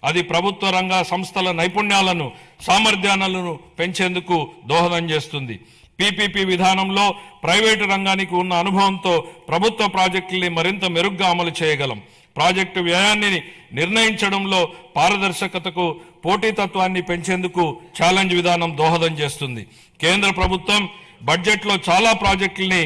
అది ప్రభుత్వ రంగ సంస్థల నైపుణ్యాలను సామర్థ్యాలను పెంచేందుకు దోహదం చేస్తుంది. పీపీపీ విధానంలో ప్రైవేటు రంగానికి ఉన్న అనుభవంతో ప్రభుత్వ ప్రాజెక్టుల్ని మరింత మెరుగ్గా అమలు చేయగలం. ప్రాజెక్టు వ్యయాన్ని నిర్ణయించడంలో పారదర్శకతకు పోటీతత్వాన్ని పెంచేందుకు ఛాలెంజ్ విధానం దోహదం చేస్తుంది. కేంద్ర ప్రభుత్వం బడ్జెట్లో చాలా ప్రాజెక్టుల్ని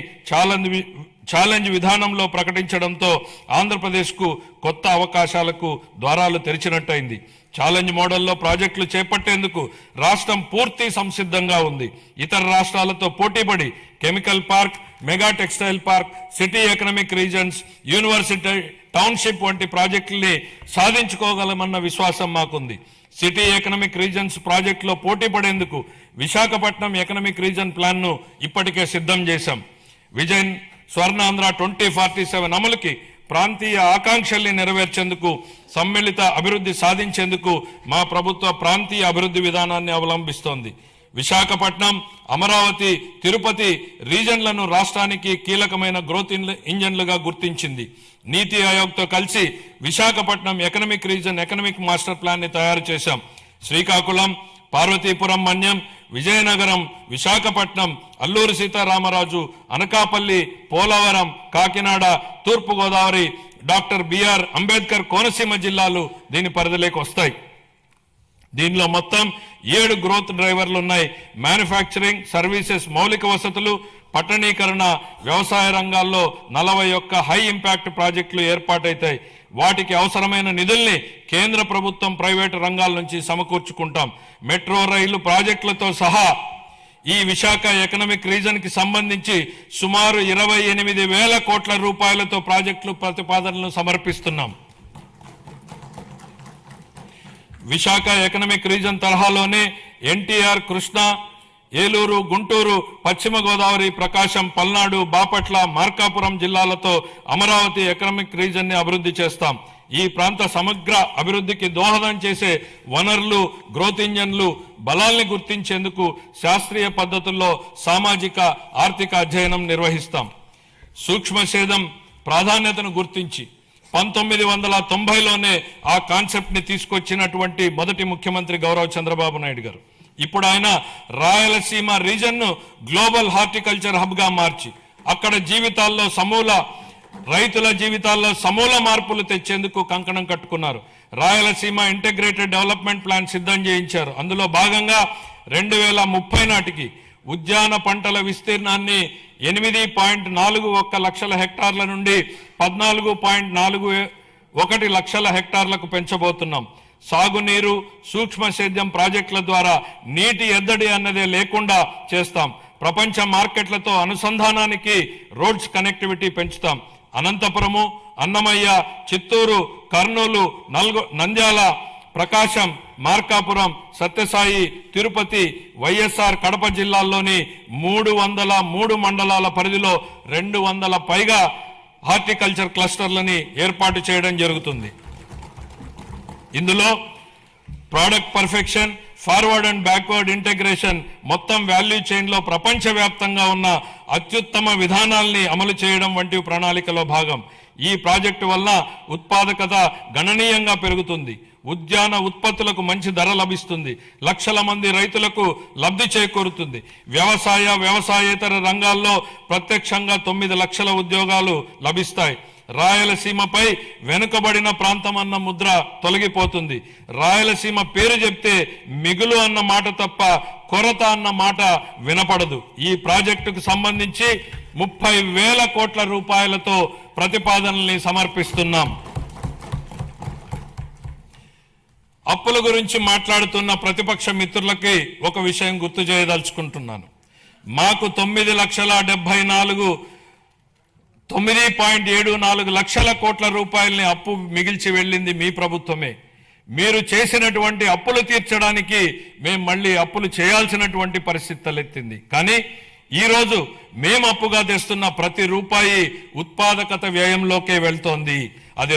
ఛాలెంజ్ విధానంలో ప్రకటించడంతో ఆంధ్రప్రదేశ్కు కొత్త అవకాశాలకు ద్వారాలు తెరిచినట్టయింది. ఛాలెంజ్ మోడల్లో ప్రాజెక్టులు చేపట్టేందుకు రాష్ట్రం పూర్తి సంసిద్ధంగా ఉంది. ఇతర రాష్ట్రాలతో పోటీపడి chemical park, mega textile park, city economic reasons, university township వంటి ప్రాజెక్టుల్ని సాధించుకోగలమన్న విశ్వాసం మాకుంది. సిటీ ఎకనామిక్ రీజన్స్ ప్రాజెక్టులో పోటీ పడేందుకు విశాఖపట్నం ఎకనామిక్ రీజన్ ప్లాన్ను ఇప్పటికే సిద్ధం చేశాం. విజన్ స్వర్ణాంధ్ర 2047 అమలుకి ప్రాంతీయ ఆకాంక్షల్ని నెరవేర్చేందుకు సమ్మిళిత అభివృద్ధి సాధించేందుకు మా ప్రభుత్వ ప్రాంతీయ అభివృద్ధి విధానాన్ని అవలంబిస్తోంది. విశాఖపట్నం, అమరావతి, తిరుపతి రీజన్లను రాష్ట్రానికి కీలకమైన గ్రోత్ ఇంజన్లుగా గుర్తించింది. నీతి ఆయోగ్తో కలిసి Visakhapatnam economic reason economic master plan ని తయారు చేశాం. శ్రీకాకుళం, పార్వతీపురం మన్యం, విజయనగరం, విశాఖపట్నం, అల్లూరి సీతారామరాజు, అనకాపల్లి, పోలవరం, కాకినాడ, తూర్పుగోదావరి, డాక్టర్ బిఆర్ అంబేద్కర్ కోనసీమ జిల్లాలు దీని పరిధిలోకి వస్తాయి. దీనిలో మొత్తం 7 గ్రోత్ డ్రైవర్లు ఉన్నాయి. మ్యానుఫ్యాక్చరింగ్, సర్వీసెస్, మౌలిక వసతులు, పట్టణీకరణ, వ్యవసాయ రంగాల్లో 41 హై ఇంపాక్ట్ ప్రాజెక్టులు ఏర్పాటైతాయి. వాటికి అవసరమైన నిధుల్ని కేంద్ర ప్రభుత్వం, ప్రైవేటు రంగాల నుంచి సమకూర్చుకుంటాం. మెట్రో రైలు ప్రాజెక్టులతో సహా ఈ విశాఖ ఎకనామిక్ రీజన్ కి సంబంధించి సుమారు 28,000 కోట్ల రూపాయలతో ప్రాజెక్టులు ప్రతిపాదనలు సమర్పిస్తున్నాం. విశాఖ ఎకనామిక్ రీజన్ తరహాలోనే ఎన్టీఆర్, కృష్ణా, ఏలూరు, గుంటూరు, పశ్చిమ గోదావరి, ప్రకాశం, పల్నాడు, బాపట్ల, మార్కాపురం జిల్లాలతో అమరావతి ఎకనామిక్ రీజన్ ని అభివృద్ధి చేస్తాం. ఈ ప్రాంత సమగ్ర అభివృద్ధికి దోహదం చేసే వనరులు, గ్రోత్ ఇంజన్లు, బలాల్ని గుర్తించేందుకు శాస్త్రీయ పద్ధతుల్లో సామాజిక ఆర్థిక అధ్యయనం నిర్వహిస్తాం. సూక్ష్మ సేద్యం ప్రాధాన్యతను గుర్తించి 1990లోనే ఆ కాన్సెప్ట్ ని తీసుకొచ్చినటువంటి మొదటి ముఖ్యమంత్రి గౌరవ చంద్రబాబు నాయుడు గారు. ఇప్పుడు ఆయన రాయలసీమ రీజన్ ను గ్లోబల్ హార్టికల్చర్ హబ్ గా మార్చి అక్కడ రైతుల జీవితాల్లో సమూల మార్పులు తెచ్చేందుకు కంకణం కట్టుకున్నారు. రాయలసీమ ఇంటిగ్రేటెడ్ డెవలప్మెంట్ ప్లాన్ సిద్ధం చేయించారు. అందులో భాగంగా 2030 నాటికి ఉద్యాన పంటల విస్తీర్ణాన్ని 8.41 లక్షల హెక్టార్ల నుండి 14.41 లక్షల హెక్టార్లకు పెంచబోతున్నాం. సాగునీరు, సూక్ష్మ సేద్యం ప్రాజెక్టుల ద్వారా నీటి ఎద్దడి అన్నదే లేకుండా చేస్తాం. ప్రపంచ మార్కెట్లతో అనుసంధానానికి రోడ్స్ కనెక్టివిటీ పెంచుతాం. అనంతపురము, అన్నమయ్య, చిత్తూరు, కర్నూలు, నంద్యాల, ప్రకాశం, మార్కాపురం, సత్యసాయి, తిరుపతి, వైఎస్ఆర్ కడప జిల్లాల్లోని 303 మండలాల పరిధిలో 200 పైగా హార్టికల్చర్ క్లస్టర్లని ఏర్పాటు చేయడం జరుగుతుంది. ఇందులో product perfection, forward and backward integration, మొత్తం వాల్యూ చైన్ లో ప్రపంచవ్యాప్తంగా ఉన్న అత్యుత్తమ విధానాల్ని అమలు చేయడం వంటి ప్రణాళికలో భాగం. ఈ ప్రాజెక్టు వల్ల ఉత్పాదకత గణనీయంగా పెరుగుతుంది. ఉద్యాన ఉత్పత్తులకు మంచి ధర లభిస్తుంది. లక్షల మంది రైతులకు లబ్ధి చేకూరుతుంది. వ్యవసాయేతర రంగాల్లో ప్రత్యక్షంగా 9 లక్షల ఉద్యోగాలు లభిస్తాయి. రాయలసీమపై వెనుకబడిన ప్రాంతం అన్న ముద్ర తొలగిపోతుంది. రాయలసీమ పేరు చెప్తే మిగులు అన్న మాట తప్ప కొరత అన్న మాట వినపడదు. ఈ ప్రాజెక్టుకు సంబంధించి 30,000 కోట్ల రూపాయలతో ప్రతిపాదనల్ని సమర్పిస్తున్నాం. అప్పుల గురించి మాట్లాడుతున్న ప్రతిపక్ష మిత్రులకి ఒక విషయం గుర్తు చేయదలుచుకుంటున్నాను. మాకు 9,74 లక్షల కోట్ల రూపాయలని అప్పు మిగిల్చి వెళ్ళింది మీ ప్రభుత్వమే. మీరు చేసినటువంటి అప్పులు తీర్చడానికి మేము మళ్ళీ అప్పులు చేయాల్సినటువంటి పరిస్థితి తలెత్తింది. కానీ ఈరోజు మేము అప్పుగా తెస్తున్న ప్రతి రూపాయి ఉత్పాదకత వ్యయంలోకే వెళ్తోంది. అది